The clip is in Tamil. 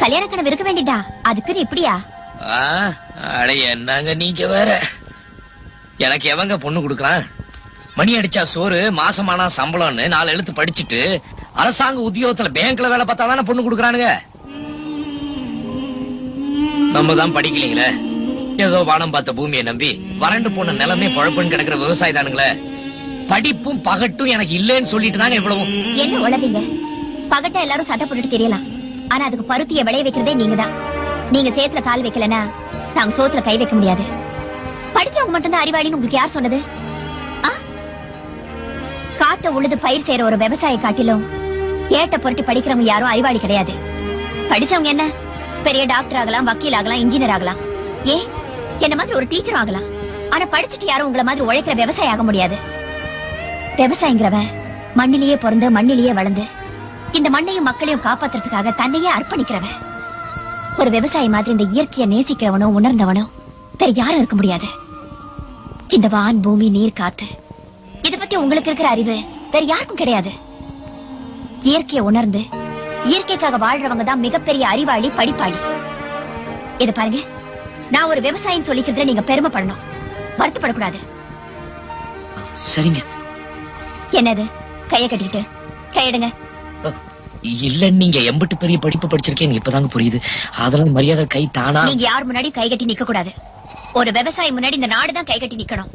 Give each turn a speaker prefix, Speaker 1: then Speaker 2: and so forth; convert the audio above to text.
Speaker 1: கல்யாண கனவு இருக்க வேண்டியதா, அதுக்குன்னு இப்படியா?
Speaker 2: என்னங்க நீங்க வேற. எனக்கு எவங்க பொண்ணு குடுக்கறான்? மணி அடிச்சா சோறு, மாசமானா சம்பளம்னு 4 எழுத்து படிச்சுட்டு அரசாங்க உத்தியோகத்துல பேங்க்ல வேலை பார்த்தாதானே பொண்ணு குடுக்கறானுங்க. நம்ம தான் படிக்கலீங்களே. ஏதோ வானம் பார்த்த பூமியை நம்பி வறண்டு போன நிலமே பழப்புன்னு கிடக்கிற விவசாயி தானுங்களே. படிப்பும் பகட்டும் எனக்கு இல்லைன்னு சொல்லிட்டு தாங்க இவ்வளவு.
Speaker 1: என்ன உளறீங்க? பகட்டா எல்லாரும் சட்டை போட்டுட்டு தெரியலாம், ஆனா அதுக்கு பருத்திய விளைய வைக்கிறதே நீங்க தான். நீங்க சேத்துல கால் வைக்கலனா நாங்க சோத்துல கை வைக்க முடியாது. படிச்சவங்க மட்டும் தான் அறிவாளின்னு உங்களுக்கு யார் சொன்னது? காட்ட உழுது பயிர் செய்யற ஒரு விவசாய காட்டிலும் ஏட்ட பொருட்டி படிக்கிறவங்க யாரும் அறிவாளி கிடையாது. படிச்சவங்க என்ன பெரிய டாக்டர் ஆகலாம், வக்கீல் ஆகலாம், இன்ஜினியர் ஆகலாம், என்ன மாதிரி ஒரு டீச்சர் ஆகலாம். ஆனா படிச்சுட்டு யாரும் உங்களை மாதிரி உழைக்கிற விவசாயம் ஆக முடியாது. விவசாயிங்கிறவன் மண்ணிலேயே பிறந்து மண்ணிலேயே வளர்ந்து இந்த மண்ணையும் மக்களையும் காப்பாத்துறதுக்காக தன்னையே அர்ப்பணிக்கிறவன். ஒரு விவசாயி மாதிரி இந்த இயற்கையை நேசிக்கிறவனோ உணர்ந்தவனோ வேற யாரும் இருக்க முடியாது. இந்த வான் பூமி நீர் காத்து இத பத்தி உங்களுக்கு இருக்கிற அறிவு வேற யாருக்கும் கிடையாது. இயற்கையை உணர்ந்து இயற்கைக்காக வாழ்றவங்க தான் மிகப்பெரிய அறிவாளி, படிப்பாளி. இத பாருங்க, நான் ஒரு விவசாயின்னு சொல்லிக்கிறதுல நீங்க பெருமைப்படணும், வருத்தப்படக்கூடாது.
Speaker 2: சரிங்க.
Speaker 1: என்னது கைய கட்டிக்கிட்டு? கையெடுங்க.
Speaker 2: இல்ல, நீங்க எம்பட்டு பெரிய படிப்பு படிச்சிருக்கேன் இப்பதாங்க புரியுது. அதெல்லாம் மரியாதை கை தானா.
Speaker 1: நீங்க யார் முன்னாடி கை கட்டி நிக்க கூடாது. ஒரு விவசாயி முன்னாடி இந்த நாடுதான் கை கட்டி நிக்கணும்.